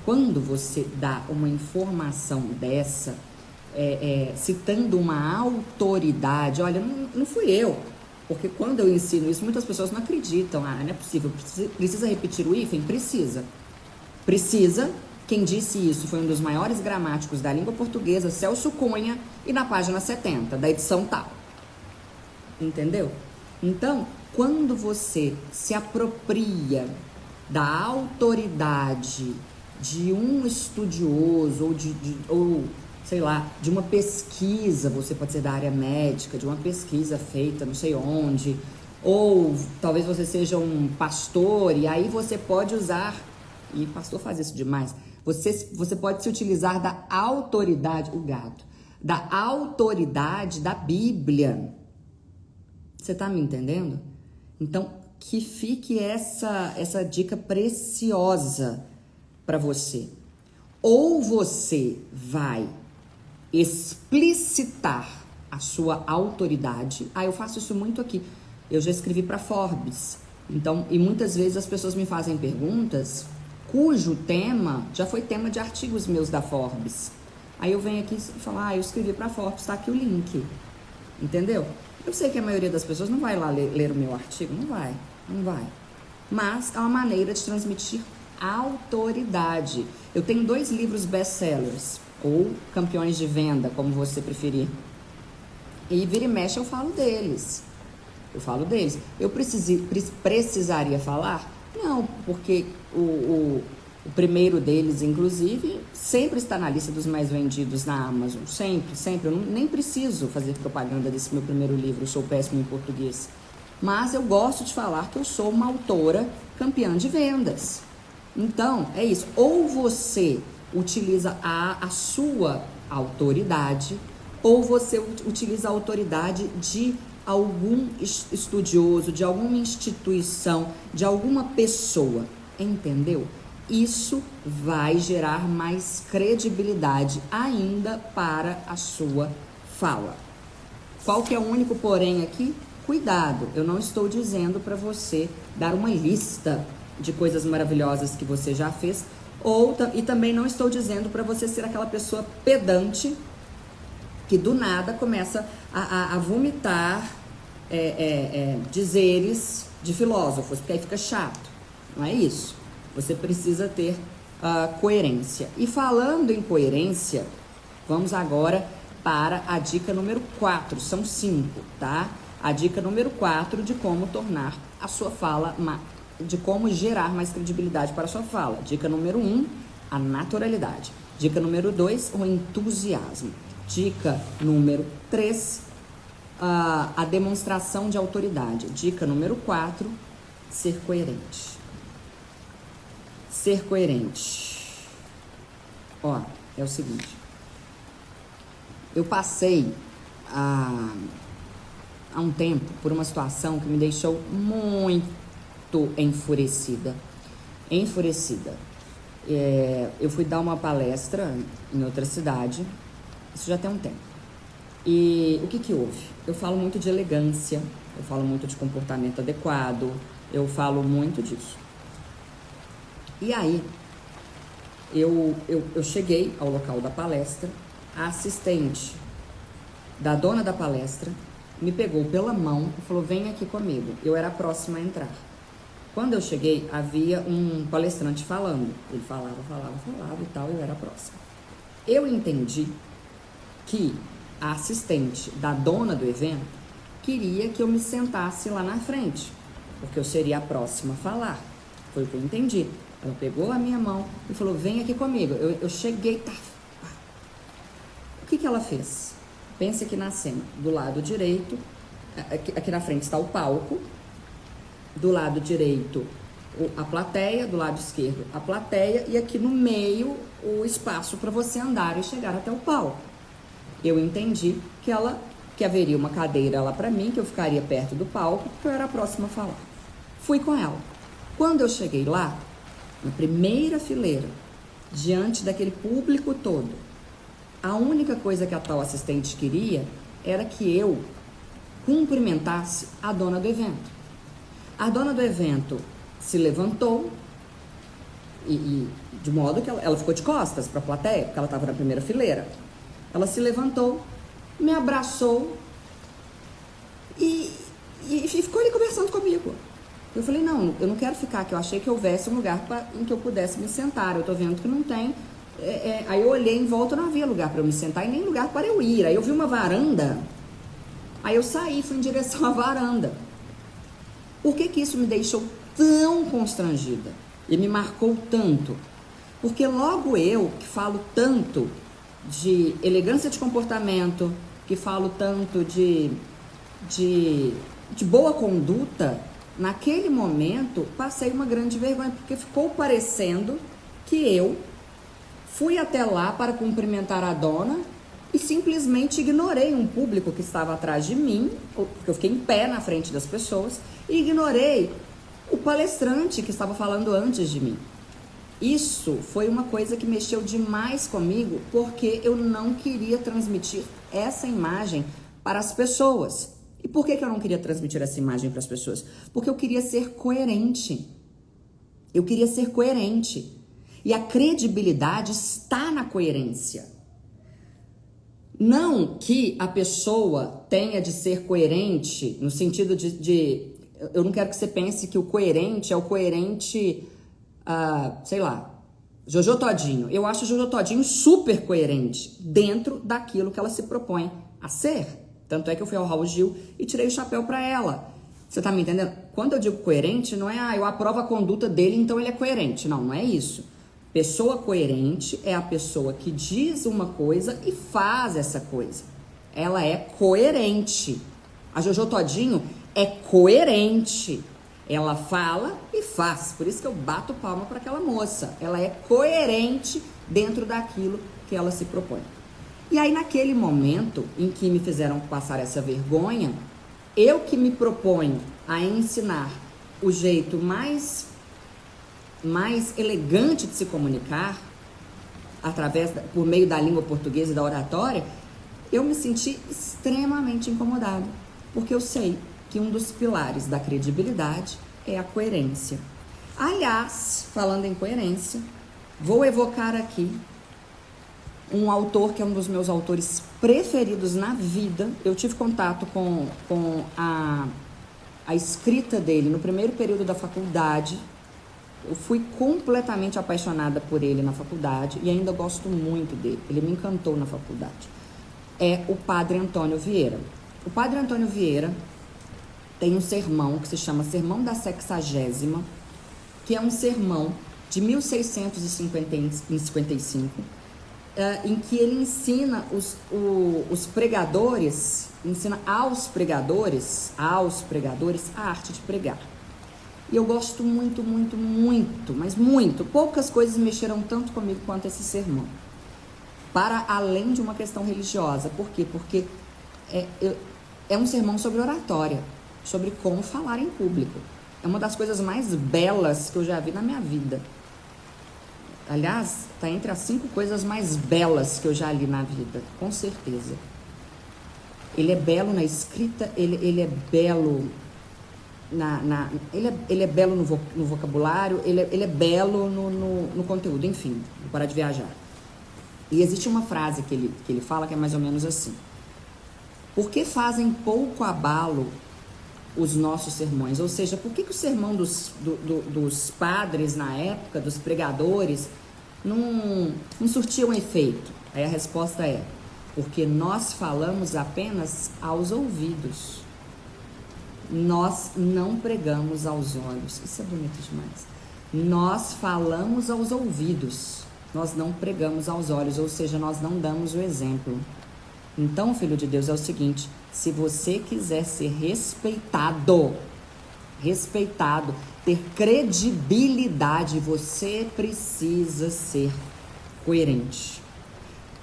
Quando você dá uma informação dessa, citando uma autoridade, olha, não fui eu, porque quando eu ensino isso, muitas pessoas não acreditam. Ah, não é possível, precisa repetir o hífen? Precisa. Precisa. Quem disse isso foi um dos maiores gramáticos da língua portuguesa, Celso Cunha, e na página 70, da edição tal. Entendeu? Então, quando você se apropria da autoridade de um estudioso ou sei lá, de uma pesquisa, você pode ser da área médica, de uma pesquisa feita não sei onde, ou talvez você seja um pastor e aí você pode usar, e pastor faz isso demais, você pode se utilizar da autoridade, o gato, da autoridade da Bíblia. Você tá me entendendo? Então, que fique essa dica preciosa para você. Ou você vai explicitar a sua autoridade. Ah, eu faço isso muito aqui. Eu já escrevi para Forbes. Então, e muitas vezes as pessoas me fazem perguntas cujo tema já foi tema de artigos meus da Forbes. Aí eu venho aqui e falo, eu escrevi para Forbes, tá aqui o link. Entendeu? Eu sei que a maioria das pessoas não vai lá ler o meu artigo, não vai. Mas é uma maneira de transmitir autoridade. Eu tenho 2 livros best-sellers, ou campeões de venda, como você preferir. E vira e mexe eu falo deles. Eu precisaria falar? Não, porque o primeiro deles, inclusive, sempre está na lista dos mais vendidos na Amazon. Sempre. Eu nem preciso fazer propaganda desse meu primeiro livro, eu sou péssimo em português. Mas eu gosto de falar que eu sou uma autora campeã de vendas. Então, é isso. Ou você utiliza a sua autoridade, ou você utiliza a autoridade de algum estudioso, de alguma instituição, de alguma pessoa. Entendeu? Isso vai gerar mais credibilidade ainda para a sua fala. Qual que é o único porém aqui? Cuidado, eu não estou dizendo para você dar uma lista de coisas maravilhosas que você já fez, e também não estou dizendo para você ser aquela pessoa pedante que do nada começa a vomitar dizeres de filósofos, porque aí fica chato. Não é isso. Você precisa ter coerência. E falando em coerência, vamos agora para a dica número 4. São 5, tá? A dica número 4 de como tornar a sua fala, de como gerar mais credibilidade para a sua fala. Dica número 1, a naturalidade. Dica número 2, o entusiasmo. Dica número 3, a demonstração de autoridade. Dica número 4, ser coerente. Ser coerente. Ó, é o seguinte. Eu passei há um tempo por uma situação que me deixou muito enfurecida. Eu fui dar uma palestra em outra cidade Isso já tem um tempo. E o que houve? Eu falo muito de elegância, eu falo muito de comportamento adequado, eu falo muito disso. E aí, eu cheguei ao local da palestra, a assistente da dona da palestra me pegou pela mão e falou, vem aqui comigo. Eu era a próxima a entrar. Quando eu cheguei, havia um palestrante falando. Ele falava e tal, eu era a próxima. Eu entendi que a assistente da dona do evento queria que eu me sentasse lá na frente, porque eu seria a próxima a falar. Foi o que eu entendi. Ela pegou a minha mão e falou, vem aqui comigo. Eu cheguei, tá. O que ela fez? Pense aqui na cena, do lado direito, aqui na frente está o palco, do lado direito a plateia, do lado esquerdo a plateia e aqui no meio o espaço para você andar e chegar até o palco. Eu entendi que haveria uma cadeira lá para mim, que eu ficaria perto do palco, porque eu era a próxima a falar. Fui com ela. Quando eu cheguei lá, na primeira fileira, diante daquele público todo, a única coisa que a tal assistente queria era que eu cumprimentasse a dona do evento. A dona do evento se levantou e de modo que ela ficou de costas para a plateia, porque ela estava na primeira fileira. Ela se levantou, me abraçou e ficou ali conversando comigo. Eu falei, não, eu não quero ficar aqui. Eu achei que houvesse um lugar em que eu pudesse me sentar. Eu tô vendo que não tem. Aí eu olhei em volta, não havia lugar para eu me sentar e nem lugar para eu ir. Aí eu vi uma varanda, aí eu saí, fui em direção à varanda. Por que isso me deixou tão constrangida e me marcou tanto? Porque logo eu, que falo tanto de elegância de comportamento, que falo tanto de boa conduta, naquele momento passei uma grande vergonha, porque ficou parecendo que eu fui até lá para cumprimentar a dona e simplesmente ignorei um público que estava atrás de mim, porque eu fiquei em pé na frente das pessoas, e ignorei o palestrante que estava falando antes de mim. Isso foi uma coisa que mexeu demais comigo, porque eu não queria transmitir essa imagem para as pessoas. E por que eu não queria transmitir essa imagem para as pessoas? Porque eu queria ser coerente. Eu queria ser coerente. E a credibilidade está na coerência. Não que a pessoa tenha de ser coerente, no sentido de eu não quero que você pense que o coerente é o coerente, sei lá, Jojo Todinho. Eu acho o Jojo Todinho super coerente dentro daquilo que ela se propõe a ser. Tanto é que eu fui ao Raul Gil e tirei o chapéu pra ela. Você tá me entendendo? Quando eu digo coerente, não é, eu aprovo a conduta dele, então ele é coerente. Não, não é isso. Pessoa coerente é a pessoa que diz uma coisa e faz essa coisa. Ela é coerente. A Jojo Todinho é coerente. Ela fala e faz. Por isso que eu bato palma para aquela moça. Ela é coerente dentro daquilo que ela se propõe. E aí, naquele momento em que me fizeram passar essa vergonha, eu que me proponho a ensinar o jeito mais elegante de se comunicar, por meio da língua portuguesa e da oratória, eu me senti extremamente incomodada, porque eu sei que um dos pilares da credibilidade é a coerência. Aliás, falando em coerência, vou evocar aqui um autor que é um dos meus autores preferidos na vida. Eu tive contato com a escrita dele no primeiro período da faculdade. Eu fui completamente apaixonada por ele na faculdade e ainda gosto muito dele. Ele me encantou na faculdade. É o Padre Antônio Vieira. O Padre Antônio Vieira tem um sermão que se chama Sermão da Sexagésima, que é um sermão de 1655, em que ele ensina os pregadores, ensina aos pregadores a arte de pregar. E eu gosto muito, muito, muito, mas muito. Poucas coisas mexeram tanto comigo quanto esse sermão. Para além de uma questão religiosa. Por quê? Porque é um sermão sobre oratória, sobre como falar em público. É uma das coisas mais belas que eu já vi na minha vida. Aliás, está entre as 5 coisas mais belas que eu já li na vida, com certeza. Ele é belo na escrita, ele é belo ele é belo no vocabulário, ele é belo no conteúdo, enfim, vou parar de viajar. E existe uma frase que ele fala que é mais ou menos assim: por que fazem pouco abalo os nossos sermões? Ou seja, por que o sermão dos padres na época, dos pregadores, não surtia um efeito? Aí a resposta é: porque nós falamos apenas aos ouvidos. Nós não pregamos aos olhos. Isso é bonito demais. Nós falamos aos ouvidos. Nós não pregamos aos olhos, ou seja, nós não damos o exemplo. Então, filho de Deus, é o seguinte: se você quiser ser respeitado, ter credibilidade, você precisa ser coerente.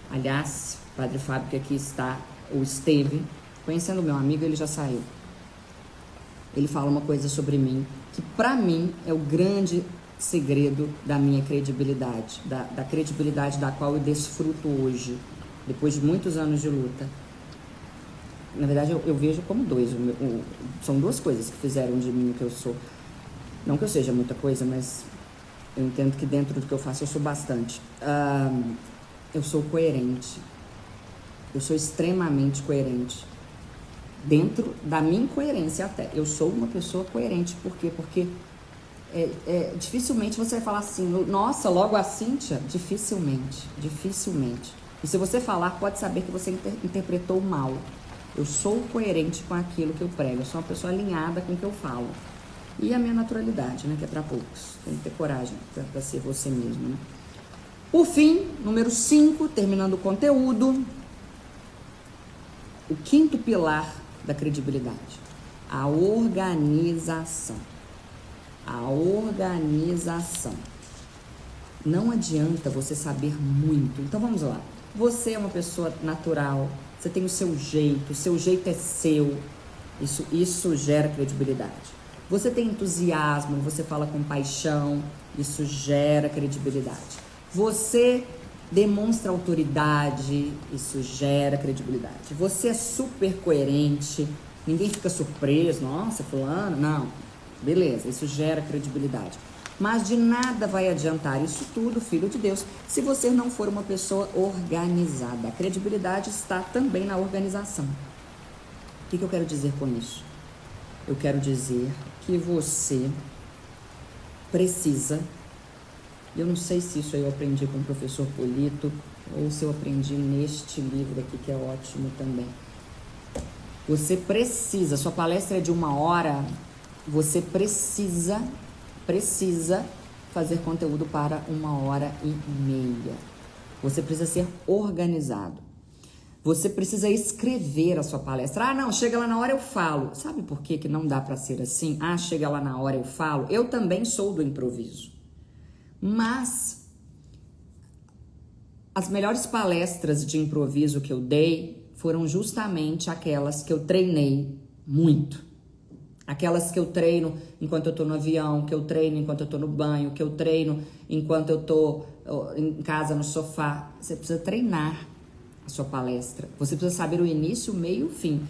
Aliás, Padre Fábio, que aqui está, ou esteve, conhecendo o meu amigo, ele já saiu. Ele fala uma coisa sobre mim, que para mim é o grande segredo da minha credibilidade, da credibilidade da qual eu desfruto hoje, depois de muitos anos de luta. Na verdade, eu vejo como dois. São 2 coisas que fizeram de mim o que eu sou. Não que eu seja muita coisa, mas eu entendo que dentro do que eu faço eu sou bastante. Eu sou coerente. Eu sou extremamente coerente. Dentro da minha incoerência até. Eu sou uma pessoa coerente. Por quê? Porque dificilmente você vai falar assim: nossa, logo a Cíntia? Dificilmente. E se você falar, pode saber que você interpretou mal. Eu sou coerente com aquilo que eu prego. Eu sou uma pessoa alinhada com o que eu falo. E a minha naturalidade, né? Que é para poucos. Tem que ter coragem para ser você mesmo, né? Por fim, número 5, terminando o conteúdo. O 5º pilar da credibilidade: a organização. A organização. Não adianta você saber muito. Então vamos lá. Você é uma pessoa natural, você tem o seu jeito é seu. Isso gera credibilidade. Você tem entusiasmo, você fala com paixão, isso gera credibilidade. Você demonstra autoridade, isso gera credibilidade. Você é super coerente, ninguém fica surpreso, nossa, fulano, não. Beleza, isso gera credibilidade. Mas de nada vai adiantar isso tudo, filho de Deus, se você não for uma pessoa organizada. A credibilidade está também na organização. O que eu quero dizer com isso? Eu quero dizer que você precisa, eu não sei se isso eu aprendi com o professor Polito ou se eu aprendi neste livro aqui, que é ótimo também. Você precisa, sua palestra é de 1 hora, você precisa fazer conteúdo para 1h30. Você precisa ser organizado. Você precisa escrever a sua palestra. Ah, não, chega lá na hora eu falo. Sabe por que não dá para ser assim? Ah, chega lá na hora eu falo. Eu também sou do improviso. Mas as melhores palestras de improviso que eu dei foram justamente aquelas que eu treinei muito. Aquelas que eu treino enquanto eu tô no avião, que eu treino enquanto eu tô no banho, que eu treino enquanto eu tô em casa no sofá. Você precisa treinar a sua palestra. Você precisa saber o início, o meio e o fim.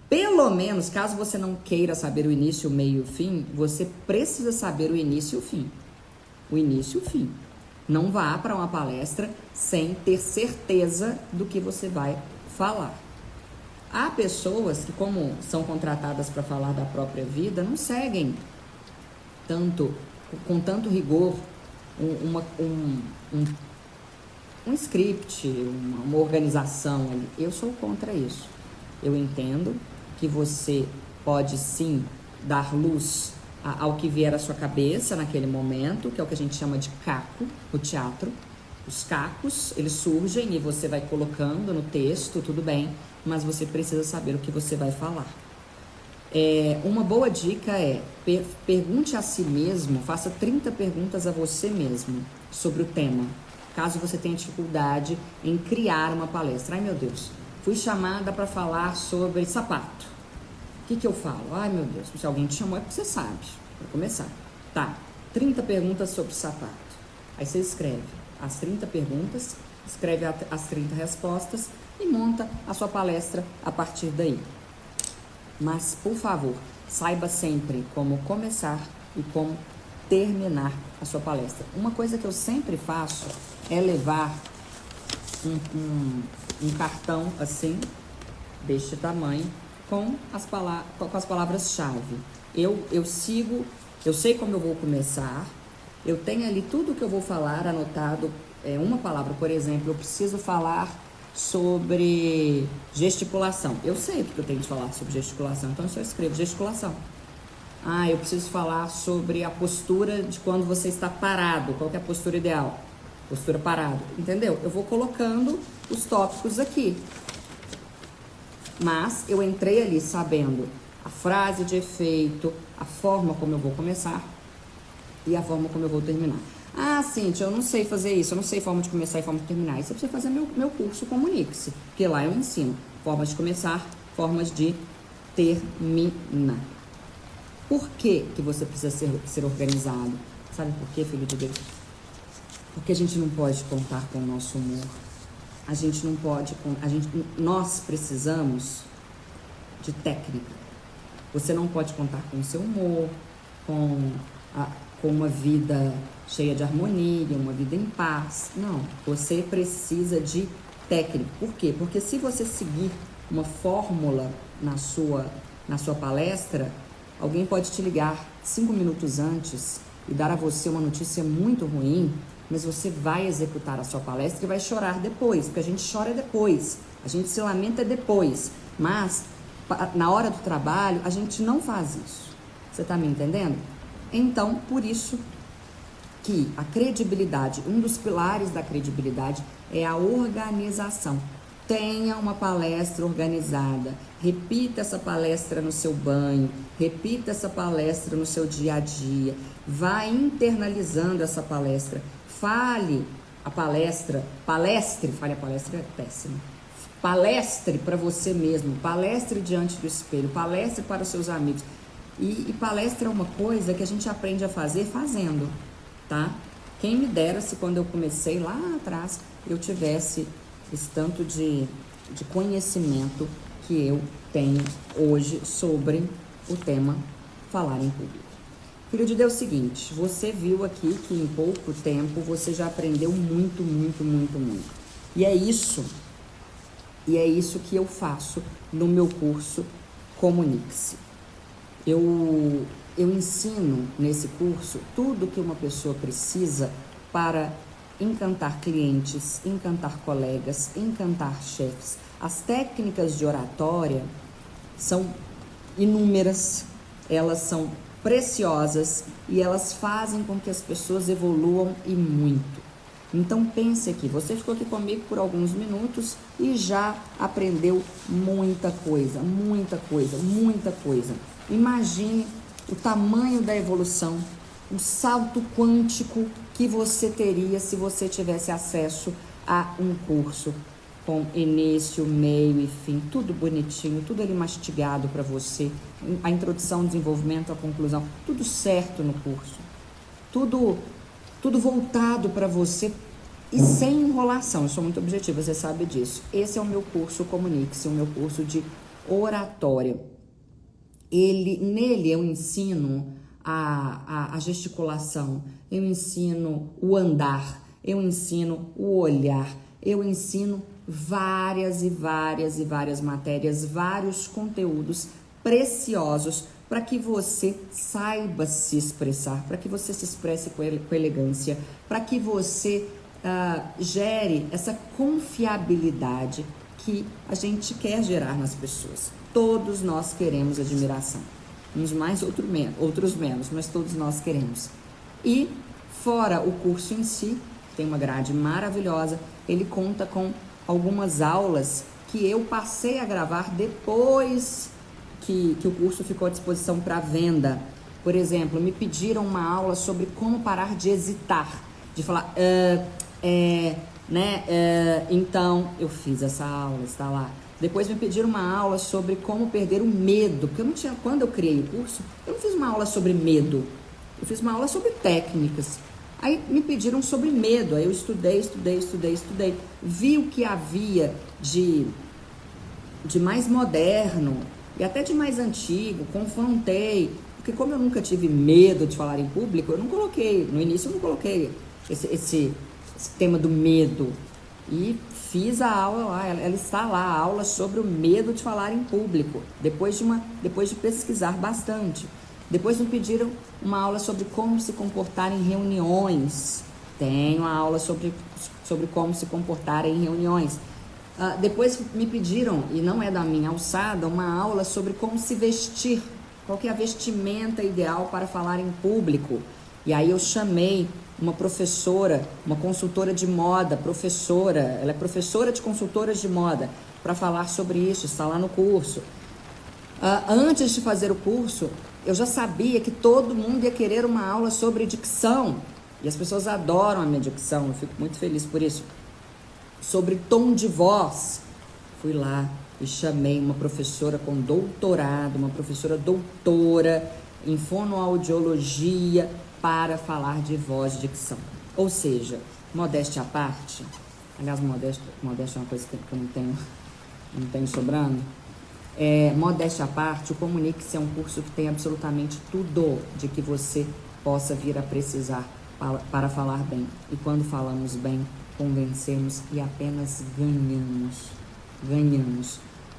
Pelo menos, caso você não queira saber o início, o meio e o fim, você precisa saber o início e o fim. O início e o fim. Não vá para uma palestra sem ter certeza do que você vai falar. Há pessoas que, como são contratadas para falar da própria vida, não seguem com tanto rigor um script, uma organização ali. Eu sou contra isso. Eu entendo que você pode sim dar luz ao que vier à sua cabeça naquele momento, que é o que a gente chama de caco, o teatro. Os cacos, eles surgem e você vai colocando no texto, tudo bem, mas você precisa saber o que você vai falar. Uma boa dica é, pergunte a si mesmo, faça 30 perguntas a você mesmo sobre o tema, caso você tenha dificuldade em criar uma palestra. Ai, meu Deus, fui chamada para falar sobre sapato. O que eu falo? Ai, meu Deus, se alguém te chamou é porque você sabe, para começar. Tá, 30 perguntas sobre sapato. Aí você escreve as 30 perguntas, escreve as 30 respostas e monta a sua palestra a partir daí. Mas, por favor, saiba sempre como começar e como terminar a sua palestra. Uma coisa que eu sempre faço é levar um cartão assim, deste tamanho, com as palavras-chave. Eu sei como eu vou começar, eu tenho ali tudo que eu vou falar anotado. Uma palavra, por exemplo, eu preciso falar sobre gesticulação. Eu sei porque eu tenho de falar sobre gesticulação, então eu só escrevo gesticulação. Eu preciso falar sobre a postura de quando você está parado. Qual que é a postura ideal? Postura parado, entendeu? Eu vou colocando os tópicos aqui. Mas eu entrei ali sabendo a frase de efeito, a forma como eu vou começar e a forma como eu vou terminar. Cíntia, eu não sei fazer isso, eu não sei forma de começar e forma de terminar. Isso você precisa fazer meu curso Comunique-se, porque lá eu ensino formas de começar, formas de terminar. Por que você precisa ser organizado? Sabe por quê, filho de Deus? Porque a gente não pode contar com o nosso humor. A gente não pode, nós precisamos de técnica. Você não pode contar com o seu humor, com uma vida cheia de harmonia, uma vida em paz. Não, você precisa de técnica. Por quê? Porque se você seguir uma fórmula na sua palestra, alguém pode te ligar 5 minutos antes e dar a você uma notícia muito ruim, mas você vai executar a sua palestra e vai chorar depois, porque a gente chora depois, a gente se lamenta depois, mas na hora do trabalho a gente não faz isso. Você tá me entendendo? Então, por isso que a credibilidade, um dos pilares da credibilidade é a organização. Tenha uma palestra organizada, repita essa palestra no seu banho, repita essa palestra no seu dia a dia, vá internalizando essa palestra, fale a palestra é péssimo, palestre para você mesmo, palestre diante do espelho, palestre para os seus amigos, e palestra é uma coisa que a gente aprende a fazer fazendo, tá? Quem me dera se quando eu comecei lá atrás eu tivesse esse tanto de conhecimento que eu tenho hoje sobre o tema falar em público. Filho de Deus, é o seguinte, você viu aqui que em pouco tempo você já aprendeu muito, muito, muito, muito. E é isso que eu faço no meu curso Comunique-se. Eu ensino nesse curso tudo que uma pessoa precisa para encantar clientes, encantar colegas, encantar chefes. As técnicas de oratória são inúmeras, elas são preciosas e elas fazem com que as pessoas evoluam e muito. Então pense aqui, você ficou aqui comigo por alguns minutos e já aprendeu muita coisa, muita coisa, muita coisa. Imagine o tamanho da evolução, o salto quântico que você teria se você tivesse acesso a um curso com início, meio e fim, tudo bonitinho, tudo ali mastigado para você, a introdução, o desenvolvimento, a conclusão, tudo certo no curso, tudo voltado para você e sem enrolação. Eu sou muito objetiva, você sabe disso. Esse é o meu curso Comunique-se, o meu curso de oratória. Nele eu ensino a gesticulação, eu ensino o andar, eu ensino o olhar, eu ensino várias e várias e várias matérias, vários conteúdos preciosos para que você saiba se expressar, para que você se expresse com elegância, para que você gere essa confiabilidade que a gente quer gerar nas pessoas. Todos nós queremos admiração. Uns mais, outros menos, mas todos nós queremos. E fora o curso em si, tem uma grade maravilhosa, ele conta com algumas aulas que eu passei a gravar depois que o curso ficou à disposição para venda. Por exemplo, me pediram uma aula sobre como parar de hesitar, de falar, então eu fiz essa aula, está lá. Depois me pediram uma aula sobre como perder o medo, porque eu não tinha, quando eu criei o curso, eu não fiz uma aula sobre medo, eu fiz uma aula sobre técnicas. Aí me pediram sobre medo, aí eu estudei, vi o que havia de mais moderno e até de mais antigo, confrontei, porque como eu nunca tive medo de falar em público, eu não coloquei, no início eu não coloquei esse tema do medo, e fiz a aula lá, ela está lá, a aula sobre o medo de falar em público, depois de pesquisar bastante. Depois me pediram uma aula sobre como se comportar em reuniões. Tenho a aula sobre como se comportar em reuniões. Depois me pediram, e não é da minha alçada, uma aula sobre como se vestir. Qual que é a vestimenta ideal para falar em público. E aí eu chamei uma professora, uma consultora de moda, ela é professora de consultoras de moda, para falar sobre isso, está lá no curso. Antes de fazer o curso, eu já sabia que todo mundo ia querer uma aula sobre dicção, e as pessoas adoram a minha dicção, eu fico muito feliz por isso. Sobre tom de voz, fui lá e chamei uma professora com doutorado, uma professora doutora em fonoaudiologia para falar de voz e dicção. Ou seja, modéstia à parte, aliás, modéstia é uma coisa que eu não tenho sobrando. Modéstia à parte, o Comunique-se é um curso que tem absolutamente tudo de que você possa vir a precisar para falar bem. E quando falamos bem, convencemos e apenas ganhamos.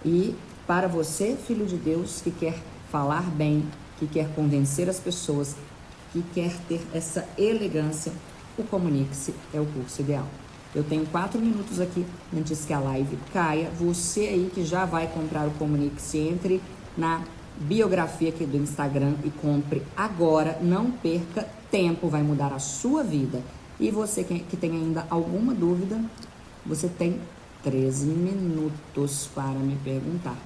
E para você, filho de Deus, que quer falar bem, que quer convencer as pessoas, que quer ter essa elegância, o Comunique-se é o curso ideal. Eu tenho 4 minutos aqui antes que a live caia. Você aí que já vai comprar o Comunique-se, entre na biografia aqui do Instagram e compre agora. Não perca tempo, vai mudar a sua vida. E você que tem ainda alguma dúvida, você tem 13 minutos para me perguntar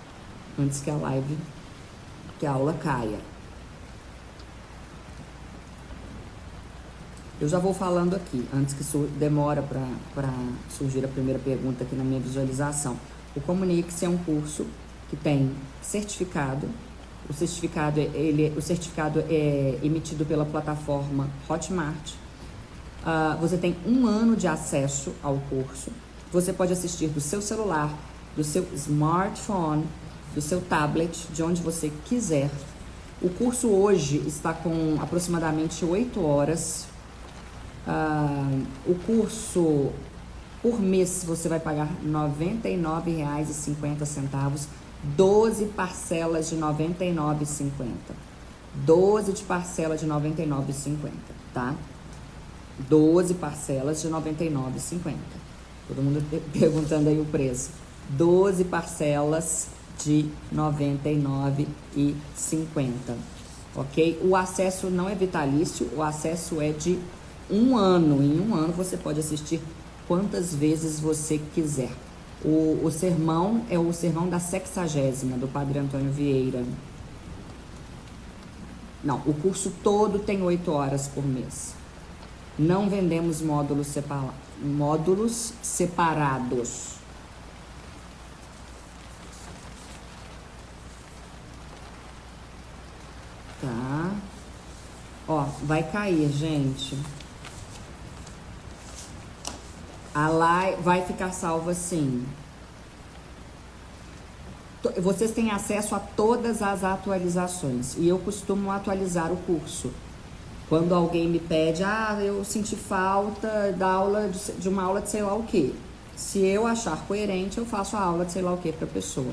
antes que a aula caia. Eu já vou falando aqui, antes que demora para surgir a primeira pergunta aqui na minha visualização. O Comunique-se é um curso que tem certificado. O certificado é emitido pela plataforma Hotmart. Você tem 1 ano de acesso ao curso. Você pode assistir do seu celular, do seu smartphone, do seu tablet, de onde você quiser. O curso hoje está com aproximadamente 8 horas. O curso, por mês, você vai pagar R$ 99,50, 12 parcelas de R$ 99,50. 12 de parcela de R$ 99,50, tá? 12 parcelas de R$ 99,50. Todo mundo perguntando aí o preço. 12 parcelas de R$ 99,50, ok? O acesso não é vitalício, o acesso é de 1 ano. Em 1 ano você pode assistir quantas vezes você quiser. O sermão é o sermão da 60ª, do Padre Antônio Vieira. Não, o curso todo tem 8 horas por mês. Não vendemos módulos separados. Tá? Ó, vai cair, gente. A live vai ficar salva sim. Vocês têm acesso a todas as atualizações. E eu costumo atualizar o curso. Quando alguém me pede, eu senti falta da aula de uma aula de sei lá o quê. Se eu achar coerente, eu faço a aula de sei lá o quê para a pessoa.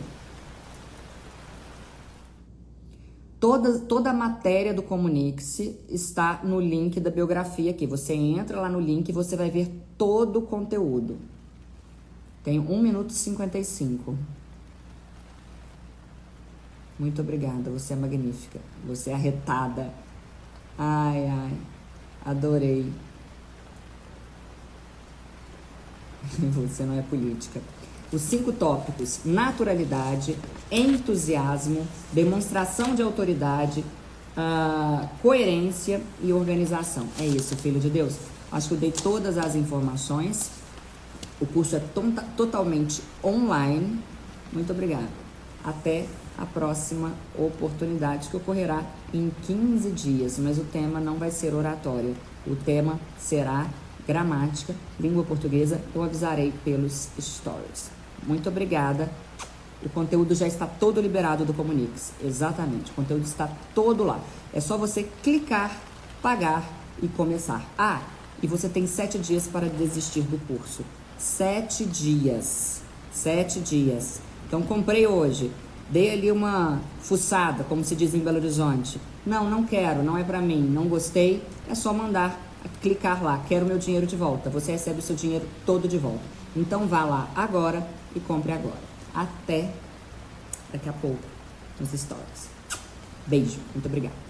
Toda a matéria do Comunique-se está no link da biografia aqui. Você entra lá no link e você vai ver todo o conteúdo. Tem 1 minuto e 55. Muito obrigada, você é magnífica. Você é arretada. Ai, adorei. Você não é política. Os 5 tópicos: naturalidade, entusiasmo, demonstração de autoridade, coerência e organização. É isso, filho de Deus. Acho que eu dei todas as informações. O curso é totalmente online. Muito obrigada. Até a próxima oportunidade, que ocorrerá em 15 dias, mas o tema não vai ser oratório. O tema será gramática, língua portuguesa. Eu avisarei pelos stories. Muito obrigada. O conteúdo já está todo liberado do Comunix. Exatamente, o conteúdo está todo lá. É só você clicar, pagar e começar. Ah, e você tem 7 dias para desistir do curso. 7 dias. 7 dias. Então, comprei hoje. Dei ali uma fuçada, como se diz em Belo Horizonte. Não quero, não é pra mim, não gostei. É só mandar, clicar lá, quero meu dinheiro de volta. Você recebe o seu dinheiro todo de volta. Então, vá lá agora e compre agora. Até daqui a pouco nos stories. Beijo, muito obrigada.